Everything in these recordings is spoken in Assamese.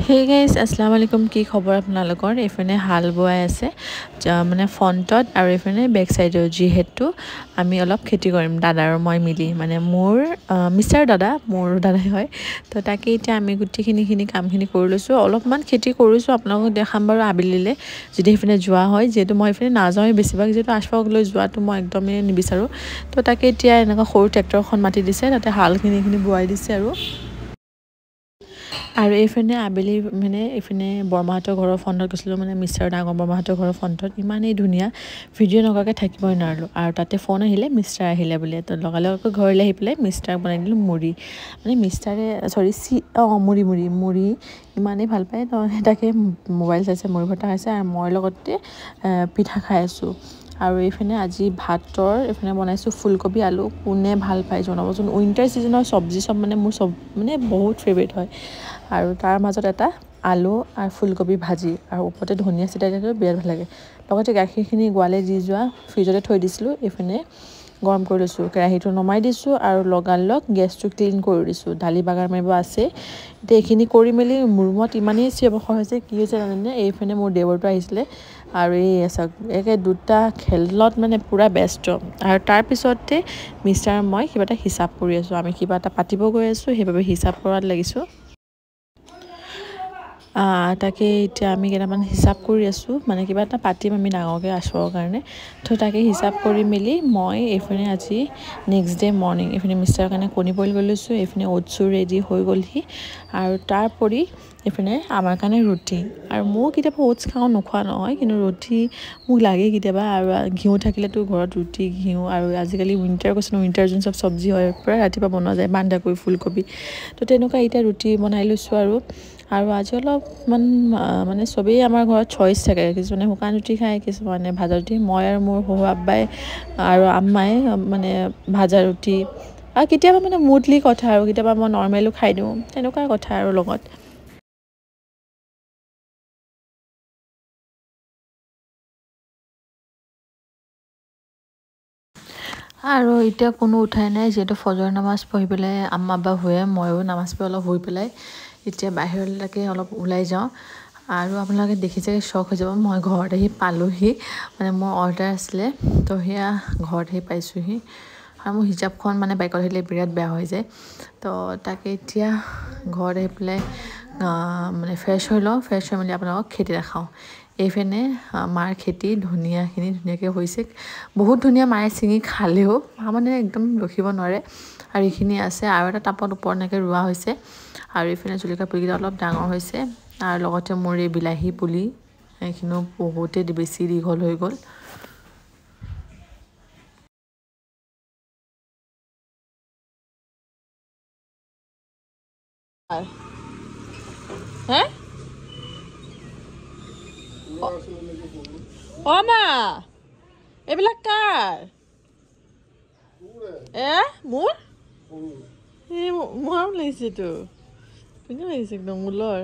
হে গাইজ আসসালামু আলাইকুম কি খবৰ আপোনালোকৰ এফানে হাল বোৱাই আছে মানে ফ্ৰণ্টত আৰু এফানে বেক সাইডত যিহেতু আমি অলপ খেতি কৰিম দাদা আৰু মই মিলি মানে মোৰ মিষ্টাৰ দাদা মোৰ দাদাই হয় তো তাকে এতিয়া আমি গুটিখিনি কামখিনি কৰি লৈছোঁ অলপমান খেতি কৰিছোঁ আপোনালোকক দেখাম বাৰু আবেলিলে যদি এফানে যোৱা হয় যেহেতু মই এফানে নাযাওঁ বেছিভাগ যেহেতু আশফাক লৈ যোৱাটো মই একদমেই নিবিচাৰোঁ তো তাকে এতিয়া এনেকুৱা সৰু ট্ৰেক্টৰখন মাতি দিছে তাতে হালখিনি বোৱাই দিছে আৰু এইফালে আবেলি মানে এইফালে বৰমাহঁতৰ ঘৰৰ ফ্ৰণ্টত গৈছিলোঁ মানে মিষ্টাৰ ডাঙৰ বৰমাহঁতৰ ঘৰৰ ফ্ৰণ্টত ইমানেই ধুনীয়া ভিডিঅ' নকৰাকৈ থাকিবই নোৱাৰিলোঁ আৰু তাতে ফোন আহিলে মিষ্টাৰ আহিলে বুলি তো লগালগকৈ ঘৰলৈ আহি পেলাই মিষ্টাৰক বনাই দিলোঁ মুড়ি মানে মিষ্টাৰে মুড়ি ইমানেই ভাল পায় তো তাকে মোবাইল চাইছে মুড়ি ভৰ্তা খাইছে আৰু মই লগতে পিঠা খাই আছোঁ আৰু এইফালে আজি ভাতৰ এইফালে বনাইছোঁ ফুলকবি আলু কোনে ভাল পায় জনাবচোন উইণ্টাৰ ছিজনৰ চব্জি চব মানে মোৰ চব মানে বহুত ফেভৰেট হয় আৰু তাৰ মাজত এটা আলু আৰু ফুলকবি ভাজি আৰু ওপৰতে ধনিয়া ছিটাই দিলে বিৰাট ভাল লাগে লগতে গাখীৰখিনি গোৱালে দি যোৱা ফ্ৰিজতে থৈ দিছিলোঁ এইফালে গৰম কৰি লৈছোঁ কেৰাহীটো নমাই দিছোঁ আৰু লগালগ গেছটো ক্লিন কৰি দিছোঁ দালি বাগাৰ মাৰিব আছে এতিয়া এইখিনি কৰি মেলি মোৰ ৰুমত ইমানেই চিঞৰ-বাখৰ হৈছে কি হৈছে জানেনে এইফালে মোৰ দেৱৰটো আহিছিলে আৰু এই চাওক একে দুটা খেলত মানে পূৰা ব্যস্ত আৰু তাৰপিছতে মিষ্টাৰ মই কিবা এটা হিচাপ কৰি আছোঁ আমি কিবা এটা পাতিব গৈ আছোঁ সেইবাবে হিচাপ কৰাত লাগিছোঁ তাকে এতিয়া আমি কেইটামান হিচাপ কৰি আছোঁ মানে কিবা এটা পাতিম আমি ডাঙৰকৈ আচৰৰ কাৰণে তো তাকে হিচাপ কৰি মেলি মই এইফালে আজি নেক্সট ডে মৰ্ণিং এইফালে মিষ্টাৰৰ কাৰণে কণী বইল কৰি লৈছোঁ এইফালে অ'টছো ৰেডি হৈ গ'লহি আৰু তাৰোপৰি এইফালে আমাৰ কাৰণে ৰুটি আৰু ময়ো কেতিয়াবা অ'টছ খাওঁ নোখোৱা নহয় কিন্তু ৰুটি মোক লাগেই কেতিয়াবা আৰু ঘিউ থাকিলেতো ঘৰত ৰুটি ঘিউ আৰু আজিকালি উইণ্টাৰ যোন চব চব্জি হয় প্ৰায় ৰাতিপুৱা বনোৱা যায় বন্ধাকবি ফুলকবি তো তেনেকুৱা এতিয়া ৰুটি বনাই লৈছোঁ আৰু আজি অলপমান মানে চবেই আমাৰ ঘৰত চইচ থাকে কিছুমানে শুকান ৰুটি খায় কিছুমানে ভাজা ৰুটি মই আৰু মোৰ শহু আব্বাই আৰু আম্মাই মানে ভাজা ৰুটি আৰু কেতিয়াবা মানে মুডলি কথা আৰু কেতিয়াবা মই নৰ্মেলো খাই দিওঁ তেনেকুৱা কথা আৰু লগত আৰু এতিয়া কোনো উঠাই নাই যিহেতু ফজৰ নামাজ পঢ়ি পেলাই আম্মা আব্বা শুৱে ময়ো নামাজ পঢ়ি অলপ শুই পেলাই এতিয়া বাহিৰলৈকে অলপ ওলাই যাওঁ আৰু আপোনালোকে দেখি চাগে শ্বক হৈ যাব মই ঘৰত আহি পালোঁহি মানে মোৰ অৰ্ডাৰ আছিলে তো সেয়া ঘৰত আহি পাইছোঁহি আৰু মোৰ হিচাপখন মানে বাইকত আহিলে বিৰাট বেয়া হৈ যায় তো তাকে এতিয়া ঘৰত আহি পেলাই মানে ফ্ৰেছ হৈ লওঁ ফ্ৰেছ হৈ মেলি আপোনালোকক খেতি দেখাওঁ এইফালে মাৰ খেতি ধুনীয়াখিনি ধুনীয়াকৈ হৈছে বহুত ধুনীয়া মায়ে ছিঙি খালেও মা মানে একদম ৰখিব নোৱাৰে আৰু এইখিনি আছে আৰু এটা টাবত ওপৰত এনেকৈ ৰোৱা হৈছে আৰু এইফালে জলকীয়া পুলিকেইটা অলপ ডাঙৰ হৈছে আৰু লগতে মোৰ এই বিলাহী পুলি এইখিনিও বহুতেই বেছি দীঘল হৈ গ'ল হে অ মা এইবিলাক কাৰ মোৰ মৰম লাগিছেতো ধুনীয়া লাগিছে একদম ঊলৰ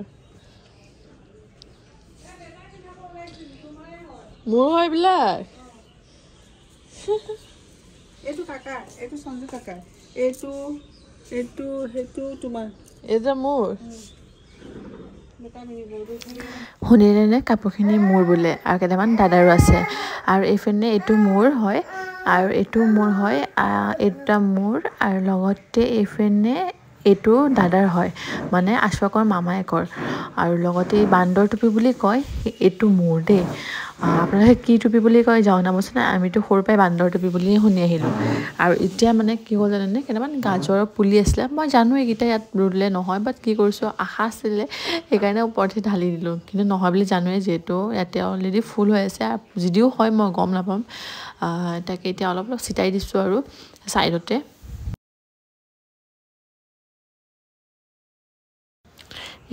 মোৰ হয় এইবিলাক এইটো কাকাৰ এইটো সঞ্জু কাকাৰ এইটো এইটো সেইটো তোমাৰ এই যে মোৰ শুনিলেনে কাপোৰখিনি মোৰ বোলে আৰু কেইটামান দাদাৰো আছে আৰু এইপিনে এইটো মোৰ হয় আৰু এইটো মোৰ হয় এইটা মোৰ আৰু লগতে এইপিনে এইটো দাদাৰ হয় মানে আশফাকৰ মামায়েকৰ আৰু লগতে এই বান্দৰ টুপি বুলি কয় এইটো মোৰ দেই আপোনালোকে কি টুপি বুলি কয় জনাবচোন আমিতো সৰুৰ পৰাই বান্দৰ টুপি বুলিয়ে শুনি আহিলোঁ আৰু এতিয়া মানে কি হ'ল জানেনে কেইটামান গাজৰৰ পুলি আছিলে মই জানো এইকেইটা ইয়াত ৰুলে নহয় বাট কি কৰিছোঁ আশা আছিলে সেইকাৰণে ওপৰতে ঢালি দিলোঁ কিন্তু নহয় বুলি জানোৱেই যিহেতু ইয়াতে অলৰেডি ফুল হৈ আছে আৰু যদিও হয় মই গম নাপাম তাকে এতিয়া অলপ অলপ ছিটাই দিছোঁ আৰু ছাইডতে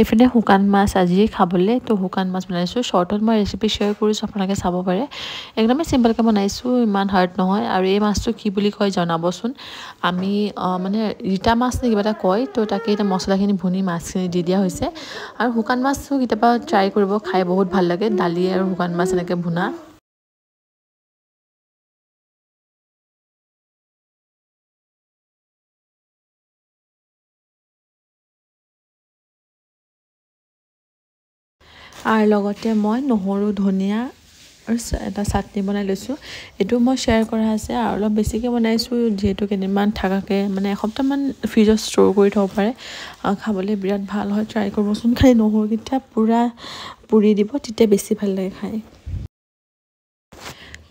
এইপিনে শুকান মাছ আজি খাবলৈ তো শুকান মাছ বনাইছোঁ শ্বৰ্টত মই ৰেচিপি শ্বেয়াৰ কৰিছোঁ আপোনালোকে চাব পাৰে একদমেই চিম্পলকৈ বনাইছোঁ ইমান হাৰ্ড নহয় আৰু এই মাছটো কি বুলি কয় জনাবচোন আমি মানে ৰিতা মাছ নে কিবা এটা কয় তো তাকে এতিয়া মছলাখিনি ভুনি মাছখিনি দি দিয়া হৈছে আৰু শুকান মাছটো কেতিয়াবা ট্ৰাই কৰিব খাই বহুত ভাল লাগে দালি আৰু শুকান মাছ এনেকৈ ভুনা আৰু লগতে মই নহৰু ধনিয়া এটা চাটনি বনাই লৈছোঁ এইটো মই শ্বেয়াৰ কৰা আছে আৰু অলপ বেছিকৈ বনাইছোঁ যিহেতু কেইদিনমান থাকাকৈ মানে এসপ্তাহমান ফ্ৰিজত ষ্ট'ৰ কৰি থ'ব পাৰে খাবলৈ বিৰাট ভাল হয় ট্ৰাই কৰিবচোন খালি নহৰুকেইটা পূৰা পুৰি দিব তেতিয়া বেছি ভাল লাগে খাই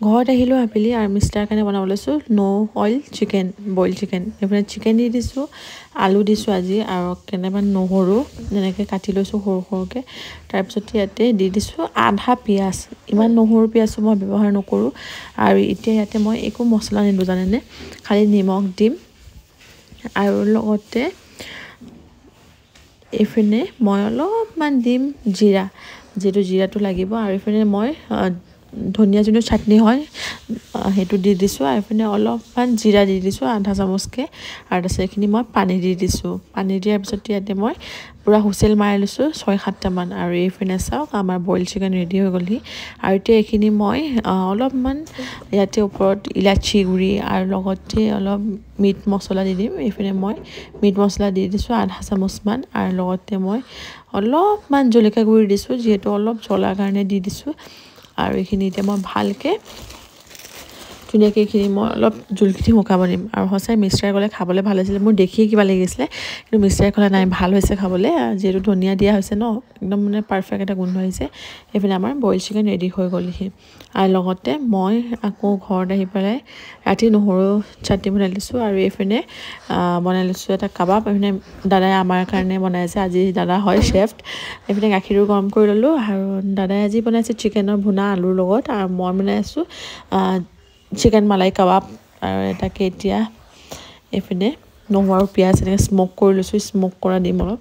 ঘৰত আহিলোঁ আবেলি আৰু মিষ্টাৰ কাৰণে বনাব লৈছোঁ অইল চিকেন বইল চিকেন এইফালে চিকেন দি দিছোঁ আলু দিছোঁ আজি আৰু কেনেবান নহৰু যেনেকৈ কাটি লৈছোঁ সৰু সৰুকৈ তাৰপিছত ইয়াতে দি দিছোঁ আধা পিঁয়াজ ইমান নহৰু পিঁয়াজো মই ব্যৱহাৰ নকৰোঁ আৰু এতিয়া ইয়াতে মই একো মছলা নিদিওঁ জানেনে খালি নিমখ দিম আৰু লগতে এইপিনে মই অলপমান দিম জিৰা যিহেতু জিৰাটো লাগিব আৰু এইপিনে মই ধনিয়া যোনটো চাটনি হয় সেইটো দি দিছোঁ আৰু এইপিনে অলপমান জিৰা দি দিছোঁ আধা চামুচকৈ আৰু তাৰপিছত এইখিনি মই পানী দি দিছোঁ পানী দিয়াৰ পিছত ইয়াতে মই পূৰা হুইচেল মাৰি লৈছোঁ 6-7টামান আৰু এইপিনে চাওক আমাৰ বইল চিকেন ৰেডি হৈ গ'লহি আৰু এতিয়া এইখিনি মই অলপমান ইয়াতে ওপৰত ইলাচি গুড়ি আৰু লগতে অলপ মিট মছলা দি দিম এইপিনে মই মিট মছলা দি দিছোঁ আধা চামুচমান আৰু লগতে মই অলপমান জলকীয়া গুড়ি দিছোঁ যিহেতু অলপ জ্বলাৰ কাৰণে দি দিছোঁ আৰু এইখিনি এতিয়া মই ভালকৈ ধুনীয়াকৈ এইখিনি মই অলপ জোলখিনি শুকাব দিম আৰু সঁচাই মিষ্টাৰে ক'লে খাবলৈ ভাল হৈছিলে মোৰ দেখিয়ে কিবা লাগিছিলে কিন্তু মিষ্টাৰে ক'লে নাই ভাল হৈছে খাবলৈ যিহেতু ধনিয়া দিয়া হৈছে ন একদম মানে পাৰফেক্ট এটা গোন্ধ আহিছে এইপিনে আমাৰ বইল চিকেন ৰেডি হৈ গ'লহি আৰু লগতে মই আকৌ ঘৰত আহি পেলাই ৰাতি নহৰু চাটনি বনাই লৈছোঁ আৰু এইপিনে বনাই লৈছোঁ এটা কাবাব এইপিনে দাদাই আমাৰ কাৰণে বনাইছে আজি দাদা হয় চেফ এইপিনে গাখীৰো গৰম কৰি ল'লোঁ আৰু দাদাই আজি বনাইছে চিকেনৰ ভুনা আলুৰ লগত আৰু মই বনাই আছোঁ চিকেন মালাই কাবাব আৰু এটাকে এতিয়া এইপিনে নহৰু আৰু পিঁয়াজ এনেকৈ স্ম'ক কৰি লৈছোঁ স্ম'ক কৰা দিম অলপ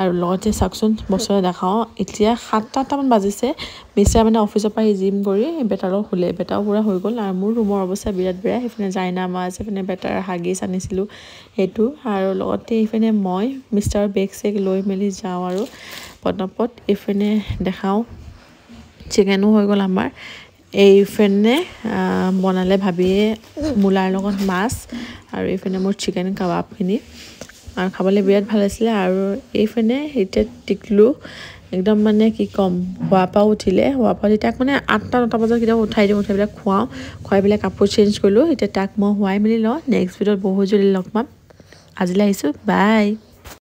আৰু লগতে চাওকচোন বস্তুটো দেখাওঁ এতিয়া 7-8টামান বাজিছে মিষ্টাৰ মানে অফিচৰ পৰা জিম কৰি বেটাৰক শুলে বেটাৰো পূৰা হৈ গ'ল আৰু মোৰ ৰুমৰ অৱস্থা বিৰাট বেয়া সেইপিনে জাইনামাজ এইপিনে বেটাৰ হাগিছ আনিছিলোঁ সেইটো আৰু লগতে এইপিনে মই মিষ্টাৰৰ বেগ চেগ লৈ মেলি যাওঁ আৰু পটাপট এইপিনে দেখাওঁ চিকেনো হৈ গ'ল আমাৰ এইপিনে বনালে ভাবিয়ে মূলাৰ লগত মাছ আৰু এইপিনে মোৰ চিকেন কাবাবখিনি আৰু খাবলৈ বিৰাট ভাল আছিলে আৰু এইপিনে এতিয়া টিকলু একদম মানে কি ক'ম শুৱাৰ পৰা উঠিলে তাক মানে 8-9টা বজাত কেতিয়াবা উঠাই পেলাই খুৱাই পেলাই কাপোৰ চেঞ্জ কৰিলোঁ এতিয়া তাক মই শুৱাই মেলি লওঁ নেক্সট ভিডিঅ'ত বহুত জলদি লগ পাম আজিলৈ আহিছোঁ বাই